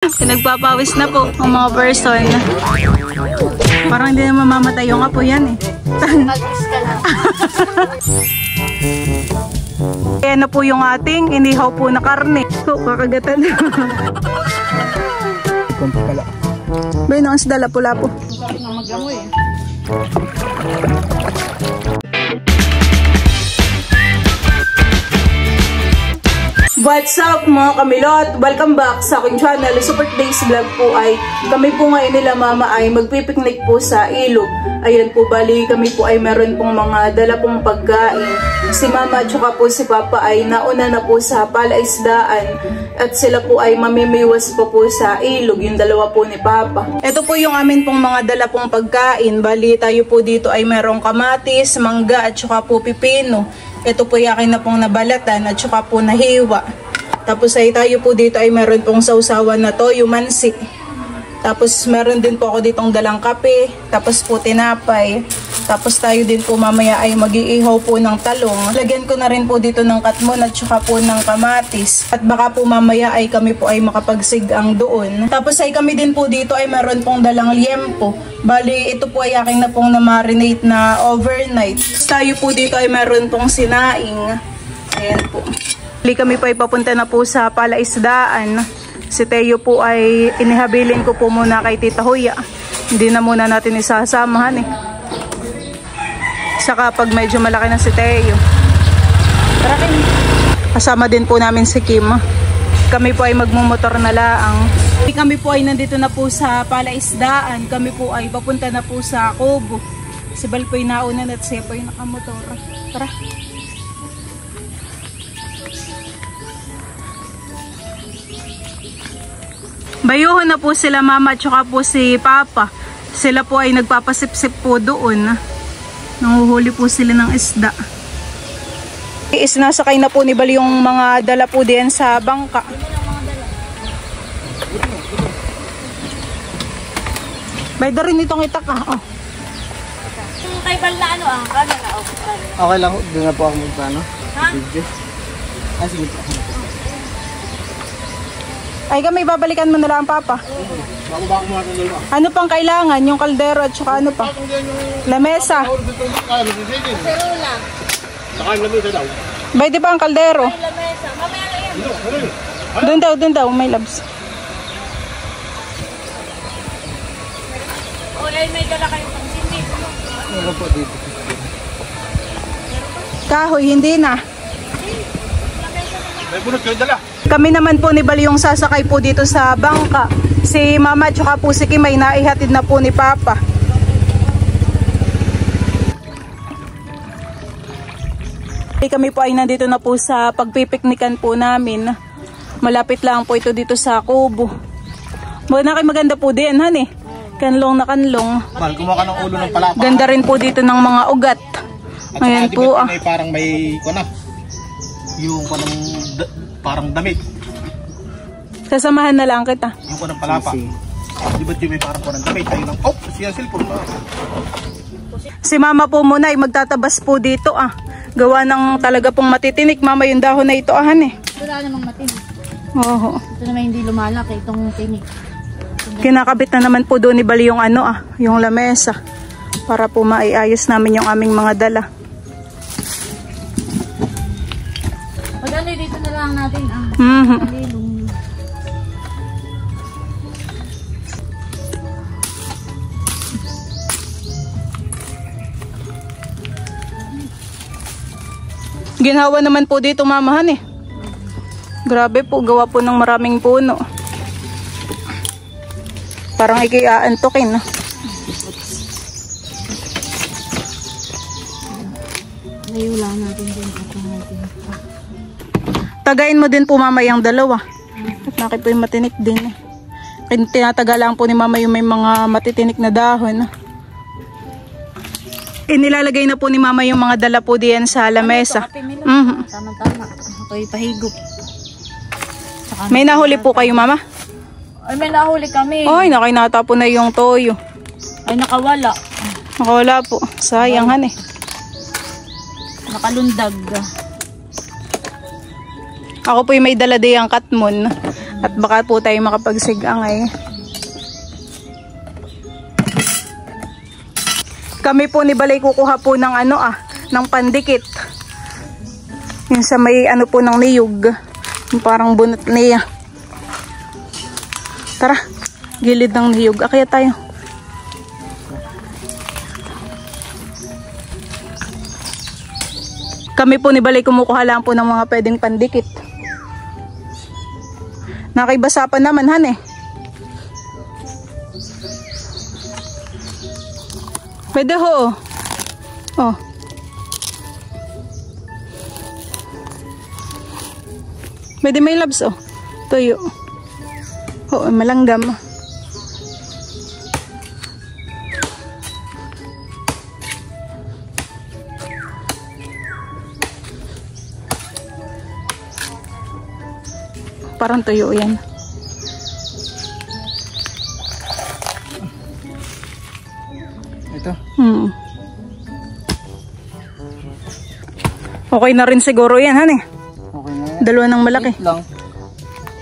Nagpapawis na po ang mga person. Parang hindi na mamamatay yung apo yan eh. Ayan na po yung ating inihaw po na karne. So, kakagatan. Konti pala. Bay, noong dala pula po. What's up mga kamilot? Welcome back sa aking channel. Super Days Vlog po ay kami po ngayon nila mama ay magpipiknik po sa ilog. Ayan po, bali kami po ay meron pong mga dala pong pagkain. Si mama at saka po si papa ay nauna na po sa palaisdaan at sila po ay mamimiwas pa po sa ilog, yung dalawa po ni papa. Ito po yung amin pong mga dala pong pagkain. Bali tayo po dito ay merong kamatis, mangga at saka po pipino. Ito po yung akin na pong nabalatan at saka po nahiwa. Tapos ay tayo po dito ay meron pong sausawan na toyo mansi. Tapos meron din po ako ditong dalang kape. Tapos po tinapay. Tapos tayo din po mamaya ay mag-iihaw po ng talong. Lagyan ko na rin po dito ng katmon at saka po ng kamatis. At baka po mamaya ay kami po ay makapagsigang doon. Tapos ay kami din po dito ay meron pong dalang liempo. Bali ito po ay aking na pong na-marinate na overnight. Tapos tayo po dito ay meron pong sinaing. Ayan po. Bali kami po ay papunta na po sa palaisdaan. Si Teo po ay inihabilin ko po muna kay Tita Huya. Hindi na muna natin isasamahan eh. Saka pag medyo malaki na si Teo. Tara kayo. Kasama din po namin si Kim. Kami po ay magmumotor na laang. Kami po ay nandito na po sa palaisdaan. Kami po ay papunta na po sa Kubo. Si Bal po ay nauna at siya po ay nakamotor. Tara. Bayuhon na po sila mama at saka po si papa. Sila po ay nagpapasipsip po doon. Nanguhuli po sila ng isda. Isnasakay na po ni Bal yung mga dala po diyan sa bangka. Bay da rin itong itak ah. Oh. Kay Bal na ano ah. Okay lang, doon na po ako magpano. Ha? Ah, sige po. Ay kami babalikan mo na lang papa. Ano pang kailangan? Yung kaldero at saka ano pa? Lamesa. Serula. Saka yung lamesa daw. Bay di ba ang kaldero? Lamesa. Mamaya na yan. Doon daw, may labs. O may dala kayong pangsindi. Ano po dito? Kahoy, hindi na. May bunot kayo dala. Kami naman po ni Bali yung sasakay po dito sa bangka. Si mama at saka po si Kim ay naihatid na po ni papa. Kami po ay nandito na po sa pagpipiknikan po namin. Malapit lang po ito dito sa Kubo. Maganda po din, han eh. Kanlong na kanlong. Mahal, kumuha ka ng ulo ng palapa. Ganda rin po dito ng mga ugat. Ayan po ah. Parang may kuna. Yung parang damit. Sasamahan na lang kita. Yung kunang palapa. Di ba may parang kunang damit? Ayun ang, oh, siya cellphone pa. Si mama po muna ay magtatabas po dito ah. Gawa ng talaga pong matitinik mama yung dahon na ito ahan eh. Wala namang matinig. Oo. Ito naman hindi lumalaki itong tinig. Kinakabit na naman po doon ni Bali yung ano ah, yung lamesa. Para po maiayos namin yung aming mga dala. Pagano dito na lang natin ah. Malilong. Ginhawa naman po dito mamahan eh. Grabe po, gawa po ng maraming puno. Parang ikiaantokin. Layo lang natin din. Tagayin mo din po mama yung dalawa. At naki po yung matinik din eh. Tinataga po ni mama yung may mga matitinik na dahon. Inilalagay na po ni mama yung mga dala po diyan sa lamesa. Tama-tama. Ako'y pahigop. May nahuli po kayo mama? Ay may nahuli kami. Ay nakinata po na yung toyo. Ay nakawala. Nakawala po. Sayang han eh. Nakalundag. Ako po yung may dala diyang katmon. At baka po tayo makapagsigang ay. Kami po ni Balay kukuha po ng ng pandikit. Yung sa may po ng niyog. Yung parang bunot niya. Tara, gilid ng niyog. Kaya tayo. Kami po ni Balay kumukuha lang po ng mga pwedeng pandikit. Nakibasa pa naman, han eh. Pwede ho. Oh. Pwede may labs oh. Tuyo. Oh, malanggam. Parang tuyo yan. Ito. Okay na rin siguro yan, han eh. Okay na yan. Dalawa ng malaki. Wait lang.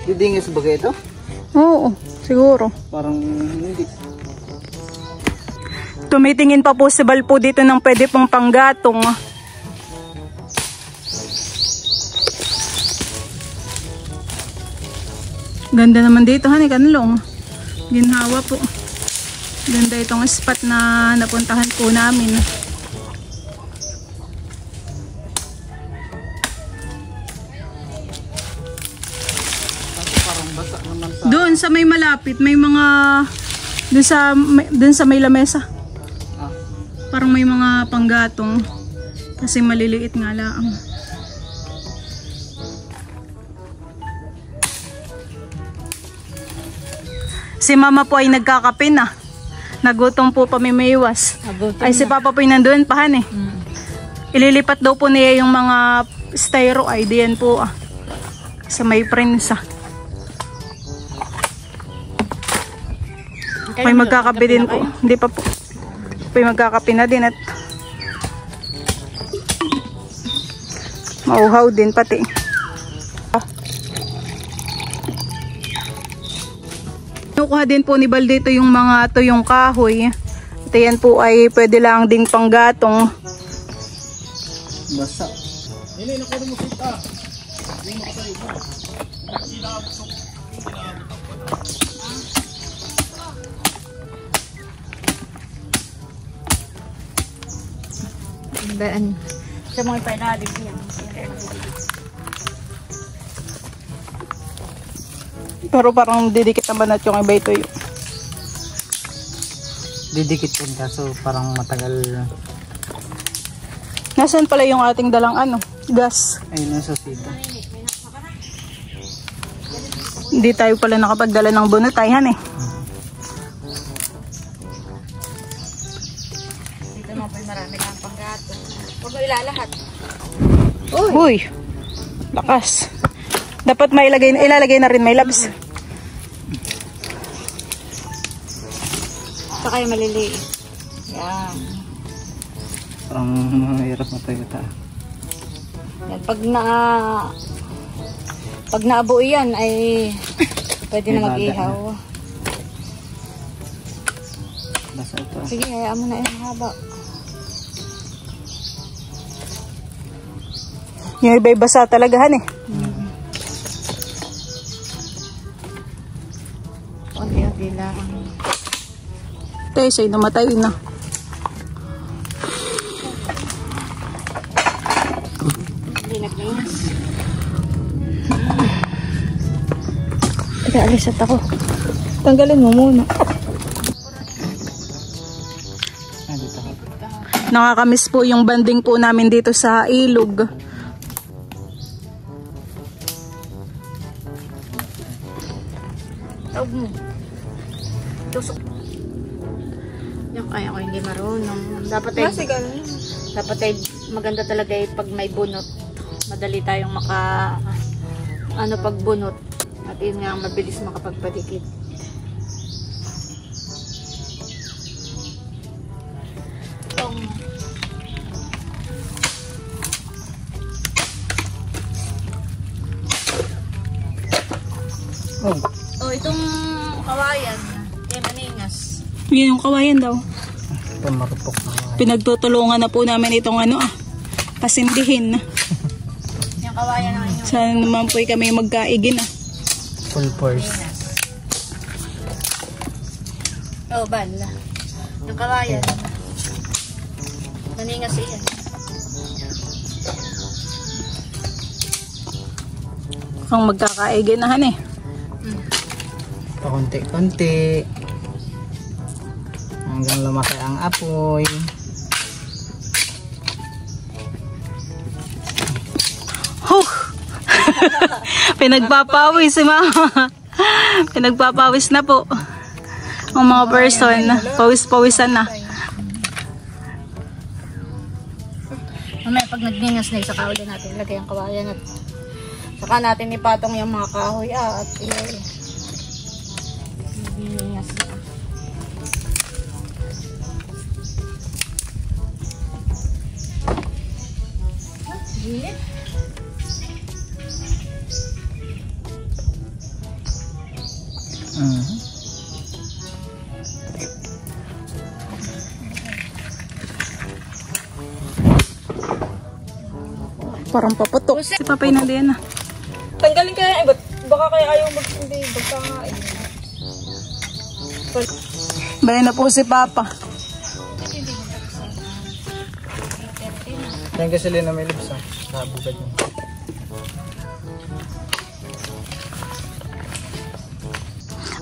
Didingis ba ito? Oo, siguro. Parang hindi. Tumitingin pa possible po dito ng pwede pong panggatong. Ganda naman dito, han, kanlong. Ginhawa po. Ganda itong spot na napuntahan po namin. Parang basa naman sa... Doon sa may malapit, may mga doon sa may lamesa. Ah. Parang may mga panggatong. Kasi maliliit nga lang. Si mama po ay nagkakape na. Nagutom po pamimiwas. Ay si papa po ay nandun pahan eh. Ililipat daw po niya yung mga styro ay diyan po sa may prensa. May magkakape din po. Hindi pa po. May magkakape na din at mauhaw din pati. Kinukuha din po ni Bal dito yung mga tuyong kahoy. At yan po ay pwede lang ding panggatong. Basa. Hindi, nakuha mo sita. Hindi mo kayo ba? Sa mga panalig niya. Pero parang didikit naman at yung iba ito yun. Didikit din kaso parang matagal. Nasaan pala yung ating dalang gas? Ayun nasa sita. Hindi tayo pala nakapagdala ng bunotayhan eh. Dito mo pa marami kang panggato. Huwag mo ilalahat. Uy! Lakas. Dapat may ilalagay na rin may labs. Saka yung maliliit. Yan. Parang mahirap na tayo ta. Yan. Pag naabo yan ay pwede na mag-ihaw. Basa ito. Sige, hayaan mo na yung haba. Yung iba basa talagahan eh. Unti-unti lang. Tayo sa'yo namatay na. Hindi nag-inis. Teka, alisat ako. Tanggalin mo muna. Dito ka. Nakakamiss po yung banding po namin dito sa ilog. Tawag mo. Tusok. Yung kaya ko hindi marunong. Dapat ay maganda talaga pag may bunot. Madali tayong pagbunot. At yun nga mabilis makapagpadikit. Oh. kawayan. Kaya maningas. Yun yung kawayan daw. Ito marupok na. Pinagtutulungan na po namin itong pasindihin. Yung kawayan na ngayon. Sana naman po kami magkaigin Full force. Oh, bal. Yung kawayan. Maningas iyan. Kung magkakaigin na Pakunti-kunti. Hanggang lumaki ang apoy. Huh! Pinagpapawis si mama. Pinagpapawis na po. Ang mga person, pawis-pawisan na. Mamaya pag nagningas na, saka ulit natin lagay ang kawayan at saka natin ipatong yung mga kahoy at nagningas na. Gilit. Parang paputok. Si Papay na din Tanggalin kaya, baka kaya ayaw mag-hindi, baka nga Bali na po si Papa. Yan kasi na may lips sa bugad mo.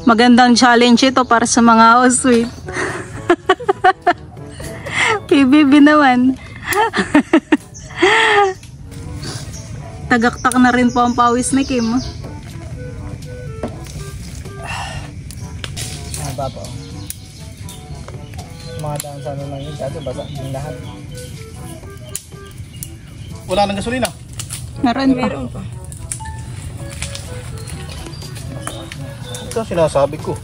Magandang challenge ito para sa mga houseweight. PBB naman. Tagaktak na rin po ang pawis ni Kim. Baba. Mga daan sa lang yun, kasi basa yung lahat. Wala nang gasolina? Meron pa. Ito sinasabi ko.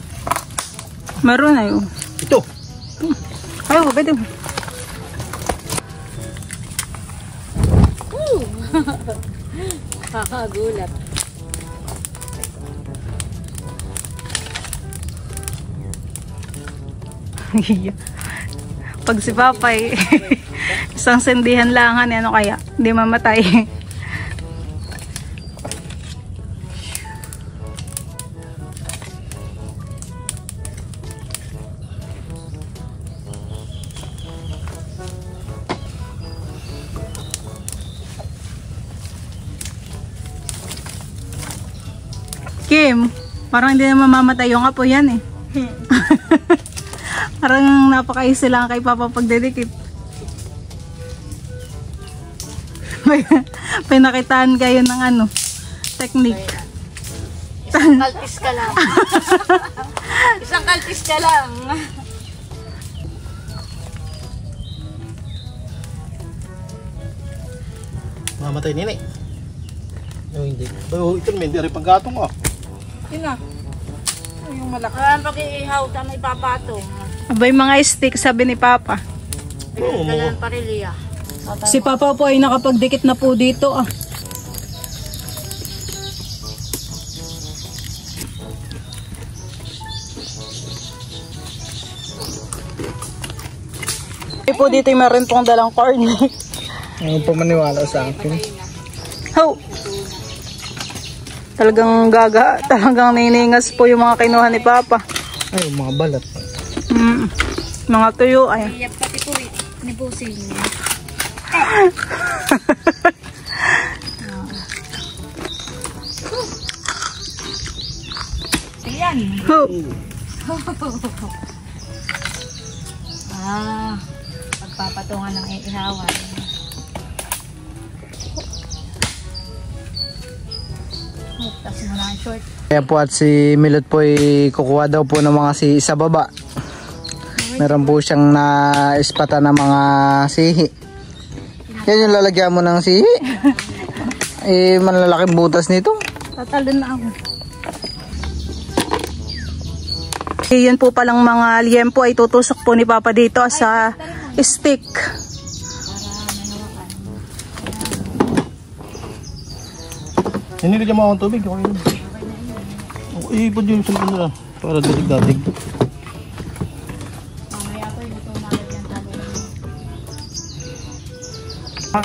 Meron na yun. Ito. Ay, pwede. Kakagulat. Pag si Papay, isang sendihan lang, ano kaya? Hindi mamatay. Kim, parang hindi na mamamatay yung apo yan Parang napaka-easy lang kay Papa pagdedikit. Pinakitaan kayo ng technique. Isang kaltis ka lang. Isang kaltis ka lang. Mamatay nini. No, hindi. Ito may hindi rin paggatong Yun na. Yung malaki. Pag-iihaw, may papatong. Abay mga stick, sabi ni Papa. Pinagdalan pa rin liya. Si Papa po ay nakapagdikit na po dito po dito ay meron pong dalang corn. Ano po maniwala sa akin? How? Talagang niningas po yung mga kinuha ni Papa. Ay, mga balat. Mga tuyo ay. Iyak pati po ni Busing. Ayan. How? Pagpapatungan ng iihawan. Tapos mo na ang short. Kaya po at si Milot po ay kukuha daw po ng mga sihi sa baba. Meron po siyang na-ispata na mga sihi. Yan yung lalagyan mo ng sihi. Malalaking butas nito. Tatalon na ako. Yan po palang mga liyempo ay tutusok po ni Papa dito sa stick. Hinilagyan mo akong tubig. Okay. Ipod yung cellphone nila. Para dadig-dadig. Mamaya ko yung ito malagyan tayo.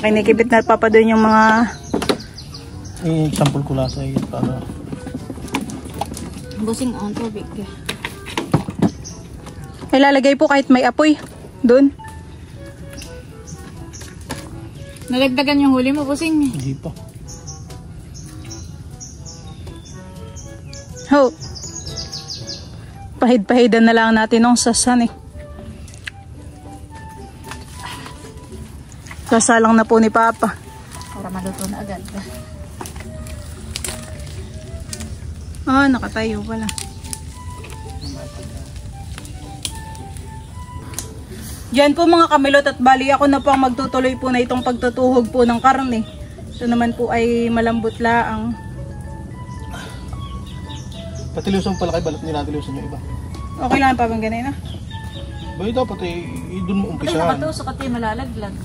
Kinikibit na papa doon yung mga... Sampol ko lasa yun para... Busing ang tubig. Ilalagay po kahit may apoy doon. Nalagdagan yung huli mo, busing. Hindi pa. Ho. Pahid-pahidan na lang natin ng sasan eh. Kasalang na po ni Papa. Para maluto na agad. Ah, nakatayo pala. Diyan po mga kamilot at bali ako na po ang magtutuloy po na itong pagtutuhog po ng karne. Ito naman po ay malambot laang. Patilusan pala kayo, balat nilatilusan yung iba. Okay lang pa bang ganun na? Ba dapat doon mo Ay, umpisahan. nakatusok at malalaglag.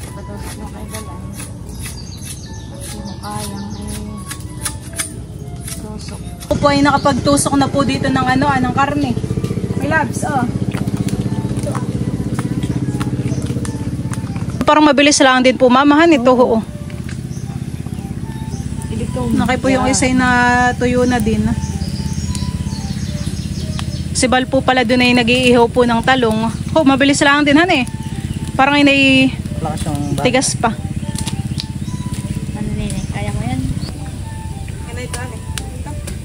Nakatusok mo kay Galan. Hindi mo kayang tusok. Ako po ay nakapagtusok na po dito ng ng karne. May labs, oh. Parang mabilis lang din po mamahan ito, oo. Nakay po yung isa na tuyo na din. Si Bal po pala doon ay nag-iihaw po ng talong. Oh, mabilis lang din han eh. Parang ay tigas pa. Ano nini? Kaya mo yan?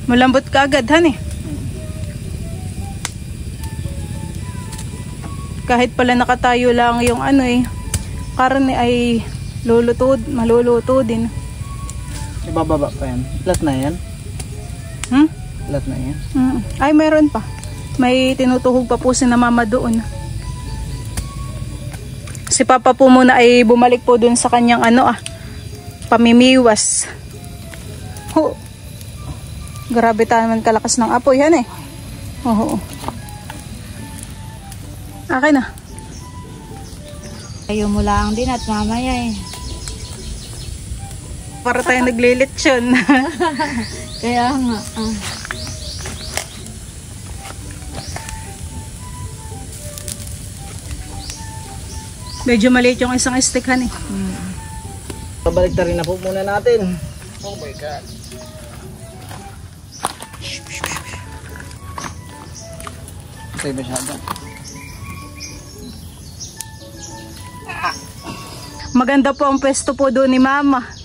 Malambot ka agad han eh. Kahit pala nakatayo lang yung karne ay maluluto din. Ibababa pa yan. Plat na yan? Plat na yan? Ay, meron pa. May tinutuhog pa po si na mama doon. Si Papa po muna ay bumalik po doon sa kanyang pamimiwas. Ho. Grabe naman kalakas ng apoy yan eh. Oo. Akin na. Ayaw mo lang din at mamaya eh. Para tayo naglilitsyon. Kaya nga. Medyo maliit yung isang stick han eh. Pabalik na rin na po muna natin. Oh my God. Kasi masyado. Maganda po ang pwesto po doon ni Mama.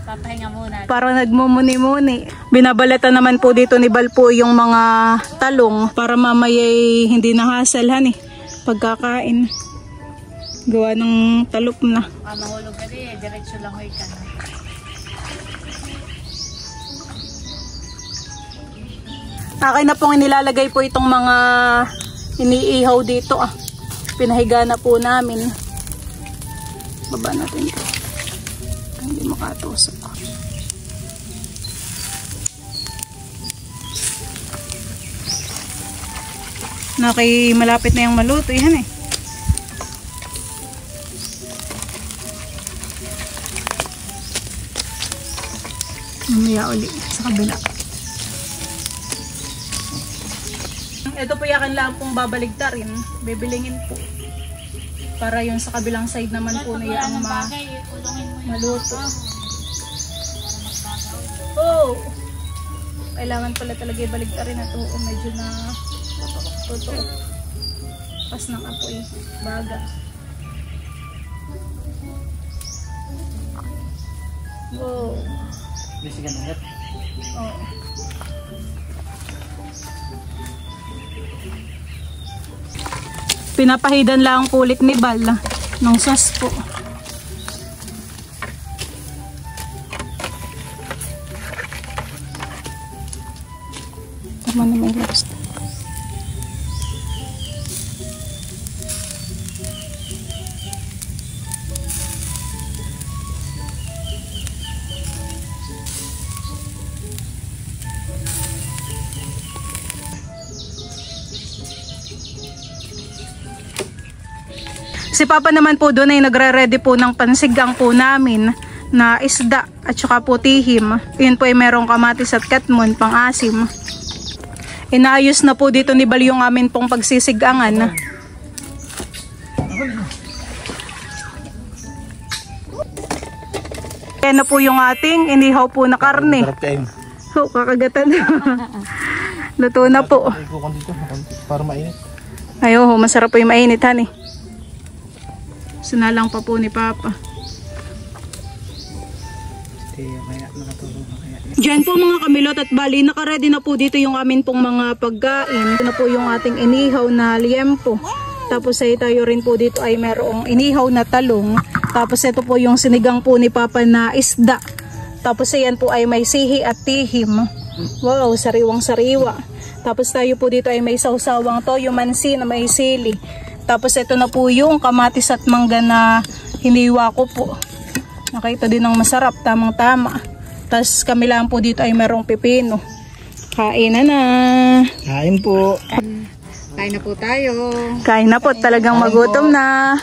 Papahinga muna. Para nagmumuni-muni. Binabalatan naman po dito ni Bal po yung mga talong para mamaya'y hindi nahasalhan eh. Pagkakain. Gawa ng talop na. Mahulog ka din eh. Diretso lang hoy ka. Akin na pong inilalagay po itong mga iniihaw dito ah. Pinahiga na po namin. Baba natin ito. Hindi makatusok. Malapit na yung maluto. Yan eh. Mamaya uli sa kabila. Ito po yakan lang pong babaligtarin. Bibilingin po. Para yung sa kabilang side naman po na yung maluto. Oh! Kailangan pala talaga ibaligtarin na ito. Medyo na totoo. Pas ng apoy. Baga. Wow. Bisigan ulit. Oh. Pinapahidan lang po ulit ni Bal ng sauce po. Tama na may labs. Si Papa naman po doon ay nagre-ready po ng pansigang po namin na isda at saka po tihim. Yun po ay merong kamatis at katmon pang asim. Inaayos na po dito ni Bal yung amin pong pagsisigangan. Yan na po yung ating inihaw po na karne. So, kakagatan. Luto na po. Para mainit. Ayo, masarap po yung mainit, honey. Sinalang pa po ni Papa. Diyan po mga kamilot at bali, nakaready na po dito yung amin pong mga pagkain. Ito na po yung ating inihaw na liempo. Tapos ay tayo rin po dito ay merong inihaw na talong. Tapos ito po yung sinigang po ni Papa na isda. Tapos ayan po ay may sihi at tihim. Wow, sariwang sariwa. Tapos tayo po dito ay may sausawang toyo mansi na may sili. Tapos ito na po yung kamatis at mangga na hiniwa ko po. Nakita din ng masarap, tamang tama. Tapos kami lang po dito ay merong pipino. Kain na. Kain po. Kain na po tayo. Kain na po, talagang magutom na.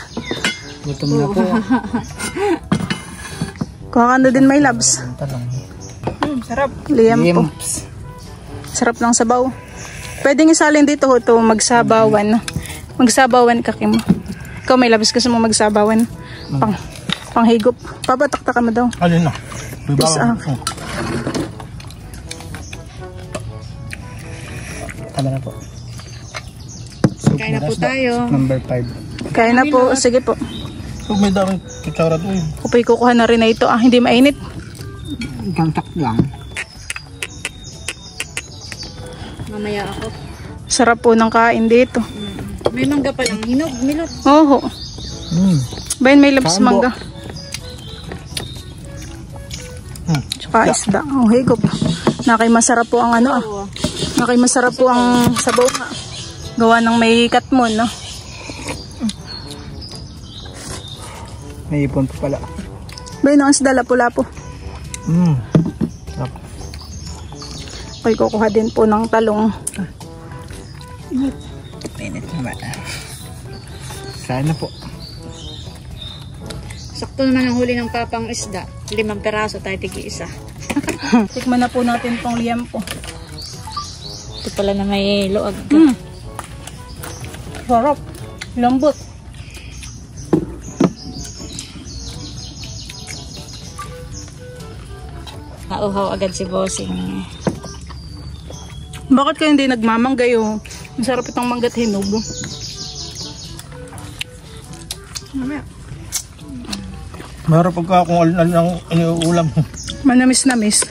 Gutom na po. Kuha ka na din, my loves. Sarap. Liam po. Sarap ng sabaw. Pwedeng isalin dito ho to magsabawan. Magsabawan ka, Kim. Ikaw, may labis gusto mo magsabawan. Panghigop. Papatakta ka mo daw. Alin na? Peace out. Tama na po. Kain na po tayo. Number 5. Kain na po. Sige po. Huwag may daming kutsara to eh. Kupoy kukuha na rin na ito. Hindi mainit. Gantak lang. Mamaya ako. Sarap po ng kain dito. May mangga pa lang. Hinog, milot. Oo. Bayan may labs Kambo. mangga. Tsaka isda. Oh, higop. Nakay masarap po ang ano. Nakay masarap po ang sabaw nga. Gawa ng may katmon, no? May ipon po pala. Bayan ang isda lapo-lapo. Sarap. Pwede kukuha din po ng talong. Mainit naman. Sana po. Sakto naman ang huli ng papang isda. 5 peraso tayo tigi-isa. Tikman na po natin tong liempo. Ito pala na may luag. Sarap. Lambot. Nauhaw agad si Bossing. Bakit kayo hindi nagmamanggay oh? Masarap itong manggat hinog. Mahirap pagka kung alin-alin ang iniuulam. Manamis-namis.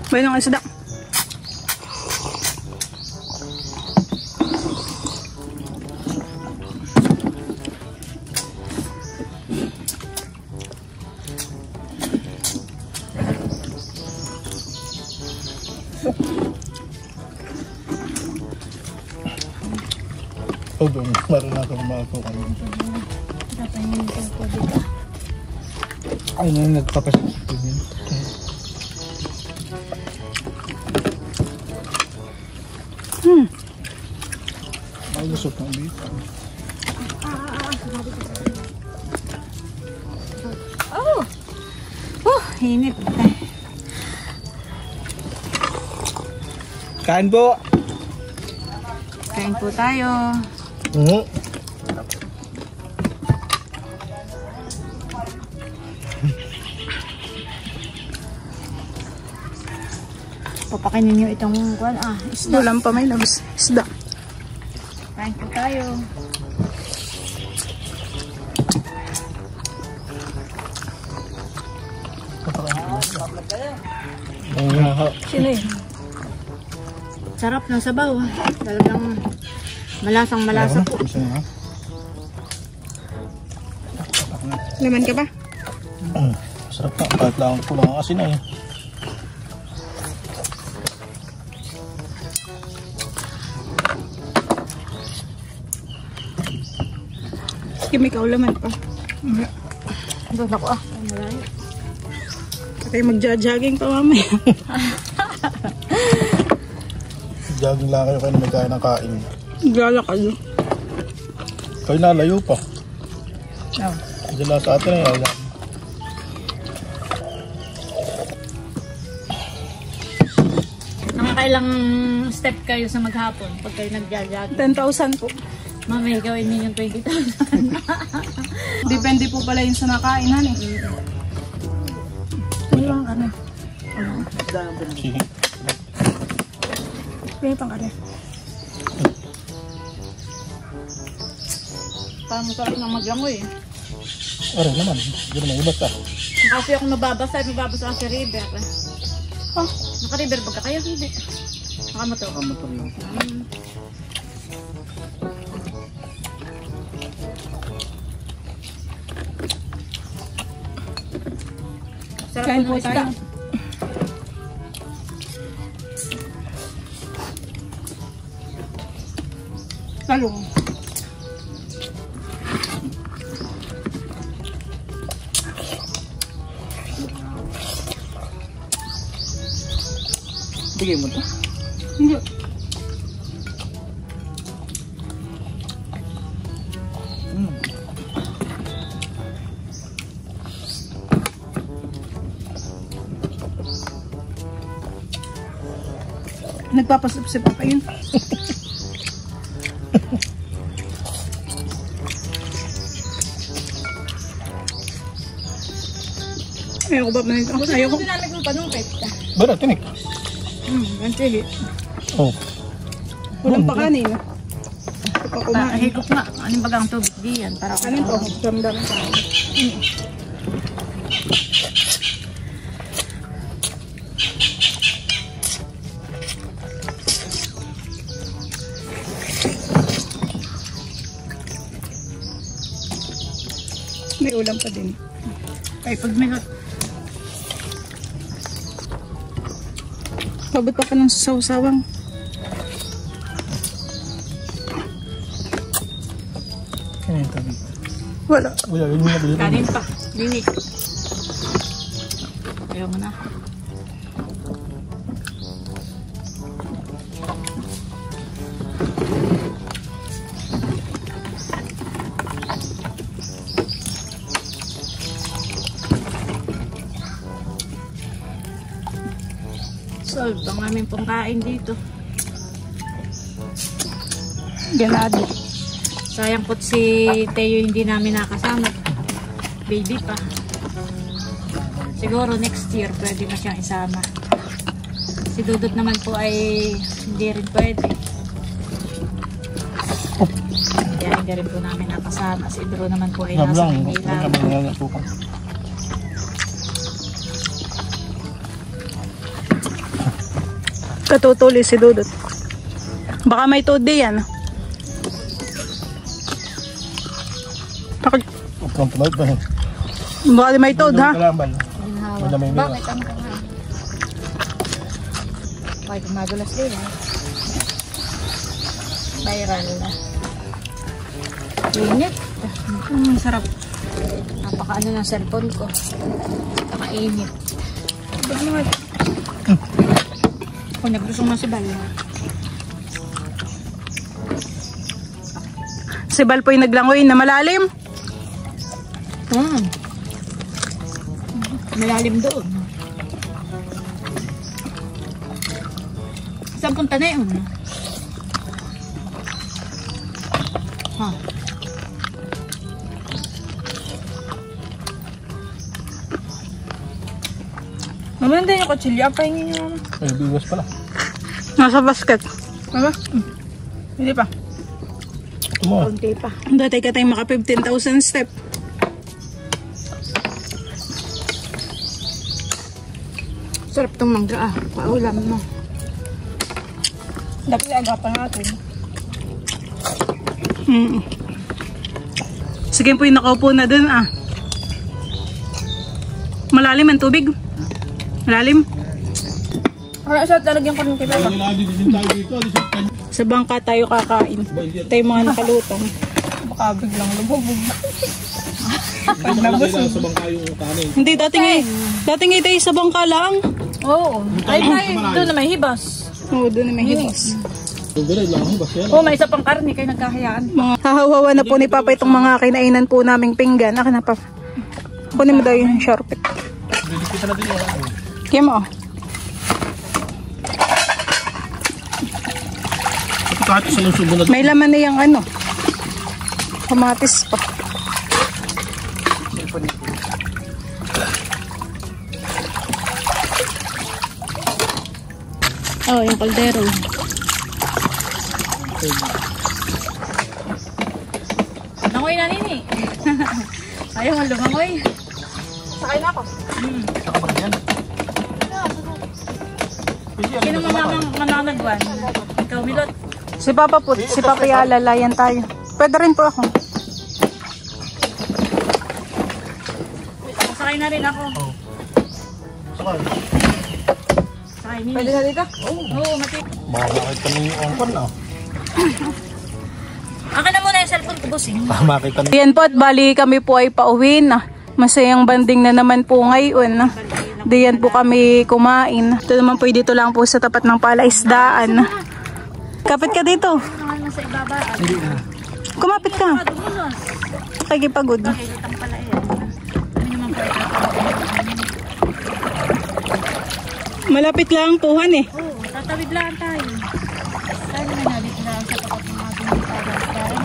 Bayan ang isda. O doon, marunong ako makakuha kayo. Ay, na yung nagpapasok. Ay, lusot ng dito. Hinit. Kain po! Kain po tayo. Papakainin nyo itong isda. Ulam pa may labas. Isda. Kain po tayo. Sino yun? Sarap ng sabaw. Talagang malasang malasa po. Laman ka ba? Sarap na. Kahit lang kulang ang asin eh. Kimi ka ulaman pa. Doon ako malayo. Kaya magja-jogging pa mamaya. Jogging lang kayo kayo na may kaya ng kain. Naglalakad. Kayo nalayo pa. Oh. Dala sa atin ay alam. Nakakailang step kayo sa maghapon pag kayo nagja-jog? 10,000 po. Mamaya gawin ninyo 20,000. Depende po pala yun sa nakainan eh. Ano lang kare? Pwede pang kare. Parang masarap ng maglangoy eh. Aray naman, hindi naman iba ka. Kasi ako nababasa ka sa river. Oh, Naka-river ba ka kayo? Hindi. Nakamotor. Kamotor yun. Sarap kain ng po isda. tayo. Talong. Bigay mo to. Hindi. Nagpapasipsip pa yun. Ayaw ko ba manito? Ayaw ko. Ginamit mo panungkit. Bala, tinik. Ganti. Oh. Walang pakanin. Higop nga. Anong bagang tubig diyan? Para Ano to? Damdam tayo. May ulam pa din. Ay, pag may Pabot pa ka ng sawsawang. Ano yung tabi? Wala. Wala, yun yung nabili. kanin pa. Linik. Ayaw mo na. Solve ang aming pangkain dito. Ganado. Sayang po si Teo hindi namin nakasama. Baby pa. Siguro next year pwede na siyang isama. Si Dudut naman po ay hindi rin pwede. Kaya hindi rin po namin nakasama. Si Drew naman po ay nasa Nablang, Manila. nablang po ka. Katutuli si Dudut. Baka may toad day yan. Upang tumalit ba? Baka may toad ha. Kalambal. Ginhawa. Wala may Bakit? Ano ka nga? Bakit madulas din ha? Viral na. Init. Sarap. Napaka-ano ng cellphone ko. Napaka-init. Kung naglusong na si Bal. Si Bal po yung naglangoy na malalim. Malalim doon. Saan punta na yun? Ha? Mamanda yung kutsilya. Pahingin nyo naman. Ay, biwas pala. Nasa basket. Mama? Hindi pa. Ito mo. Kunti pa. Dati ka tayong maka 15,000 step. Sarap tong mangga ah. Paulam mo. Dapat agapan natin. Sige po yung nakaupo na dun ah. Malalim ang tubig. Malalim. Kaya sa talagyan ko ng kita ba? Sa bangka tayo kakain. Tayo mga nakalutong. Baka biglang lumubog. Hindi, dati nga tayo sa bangka lang. Oo. Ay, doon na may hibas. Oo, doon na may hibas. Oh, may isa pang karne kayo nagkahayaan. Hahawawa na po ni Papa itong mga kinainan po naming pinggan. Akin na pa. Kunin mo daw yung sharpet. Kaya mo. May laman na yung ano. Kamatis pa. Oh, yung kaldero. Langoy na nini. Ayaw mo lumangoy. Sakay na ako. Saka ba yan? Sino mananagwan? Ikaw, Milot. Si Papa po. Si Papa Yalalayan tayo. Pwede rin po ako. Sakay na rin ako. Saka. Sakay nini. Pwede na dito? Oo, matip. Makakakit kami yung ongkon ah. Akin na muna yung cellphone ko, bossing. Makakita na. Yan po at bali kami po ay pauwi na. Masayang banding na naman po ngayon. Diyan po kami kumain. Ito naman po dito lang po sa tapat ng palaisdaan. Kapit ka dito. Naman mo sa ibaba. Kumapit ka. Dumunos. Kagipagod. Kailatang pala yan. Ano naman po ito? Malapit lang puhan eh. Oo, tatawid lang tayo. Tayo na nalit lang sa tapat ng ating palaisdaan.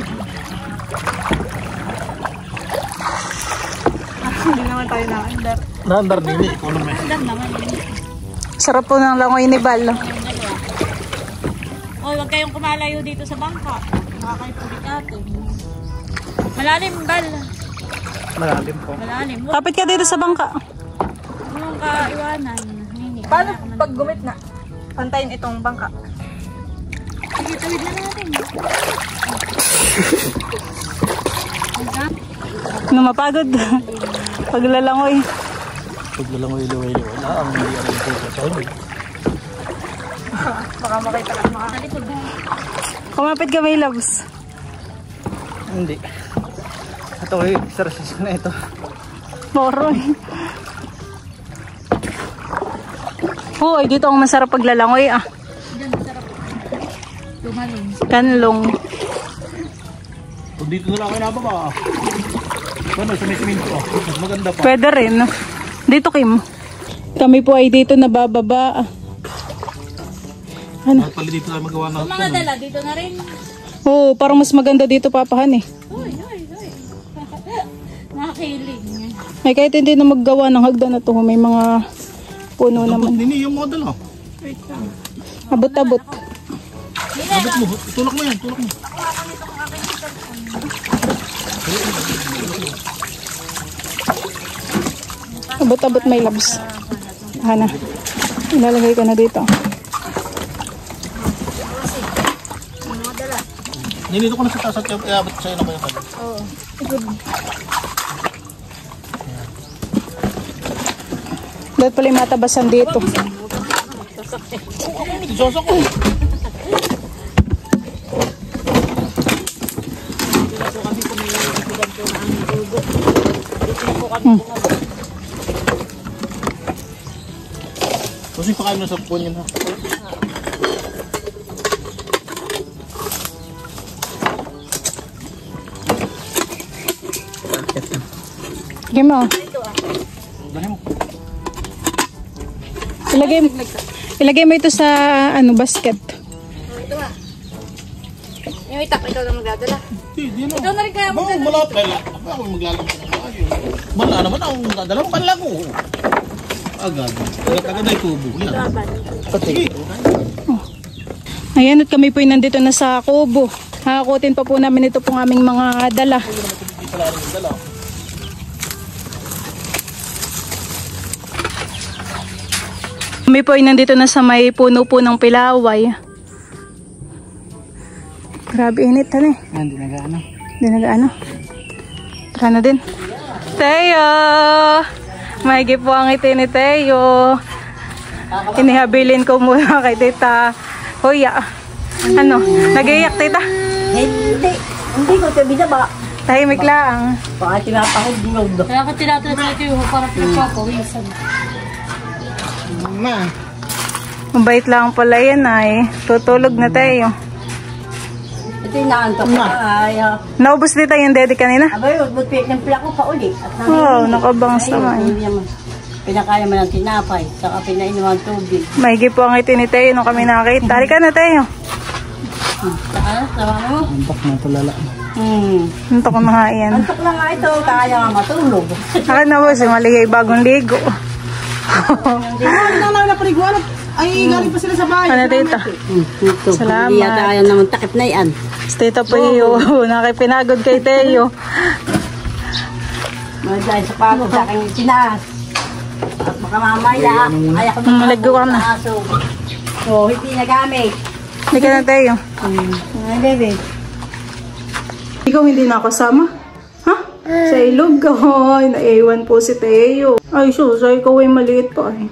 Hindi naman tayo nakandar. Naandar din eh. Ikaw naman. Alam naman yun. Sarap po ng langoy ni Bal. Oh, huwag kayong kumalayo dito sa bangka. Nakakaipulit natin. Malalim, Bal. Malalim po. Malalim. Huwag Kapit ka dito sa bangka. mong kaiwanan. Hindi. Paano pag gumit na? Pantayin itong bangka. Sige, tawid na natin. Ano mapagod? Paglalangoy. Paglalangoy liway-liway na ang hindi alam ko sa inyo. Baka makita ka Talikod na. Kumapit ka may loves. Hindi. Ito ko yung exercise ko na ito. Moroy. Hoy, dito ang masarap paglalangoy ah. Diyan, masarap. Tumalong. Kanlong. Kung dito na lang kayo nababa ah. Ano, sa may siminto ah. Mas maganda pa. Pwede rin. Dito Kim. Kami po ay dito nabababa. Ano? Bakit pala dito tayo magawa ng Yung mga dala, dito na rin. Oo, parang mas maganda dito papahan eh. Uy. Nakakilig. Ay kahit hindi na maggawa ng hagdan na to, may mga puno naman. Nini, yung model ah. Abot-abot. Abot mo, tulak mo yan, tulak mo. Abot-abot may labs. Hana. Ilalagay ko na dito. Nilito ko na sa taas at iabot sa'yo na kayo pala. Oo. Dapat pala yung matabasan dito. Isosok ko. Kasi pakain mo sa puwan yun ha. Sige mo. Dali mo. Ilagay mo ito sa ano basket. Ito ah. Yung itak, ikaw na magdadala. Hindi na. Ikaw na rin kaya Oo, malapit. Ako maglalagay na tayo. Wala naman ang dadala mo kanila ko. Agad. Agad ay kubo. Yan. Sige. Ayan at kami po ay nandito na sa kubo. Hakakutin pa po namin ito pong aming mga dala. Kami po ay nandito na sa may puno po ng pilaway. Grabe init na eh. Hindi nag-ano. Hindi nag-ano. Tara na din. Teo! Mahigi po ang ngiti ni Teo. Inihabilin ko muna kay Tita Hoya. Ano? Nag-iiyak Tita? Hindi. Hindi ko ito binaba. Tahimik lang. Baka tinapakod nyo. Kaya ka tinatanong ito yung para pinagpapawisan. Ma. Mabait lang pala yan ay. Tutulog na tayo. Ito yung naantok ka. Ay, Naubos dito yung dede kanina? abay, buti ng pila ko pa uli. At Wow, nakabangas naman. Pinakaya mo ng tinapay, saka pinainom ang tubig. Maigi po ang itin ni Teo nung kami nakakita. Halika na, Teo. Saka, sama mo? Antok na tulala. Antok ko na nga yan. Antok lang nga ito, kaya nga matulog. Ano po, si Maligay bagong ligo. Ano na napaliguan? Ay, galing pa sila sa bahay. Ano, tita? Ito, Salamat. hindi yata ayaw naman takip na yan. Tita po yung nakipinagod kay Teo. Mga dahil sa pagod sa aking tinaas. At baka mamaya, ayaw ko Ligo ka na. aso. So, hindi nagamit. Halika na, Teo. Ay, bebe. Ikaw hindi nakasama? Ha? Sa ilog? Ay, naiwan po si Teo. Ay, sus, ikaw ay maliit pa eh.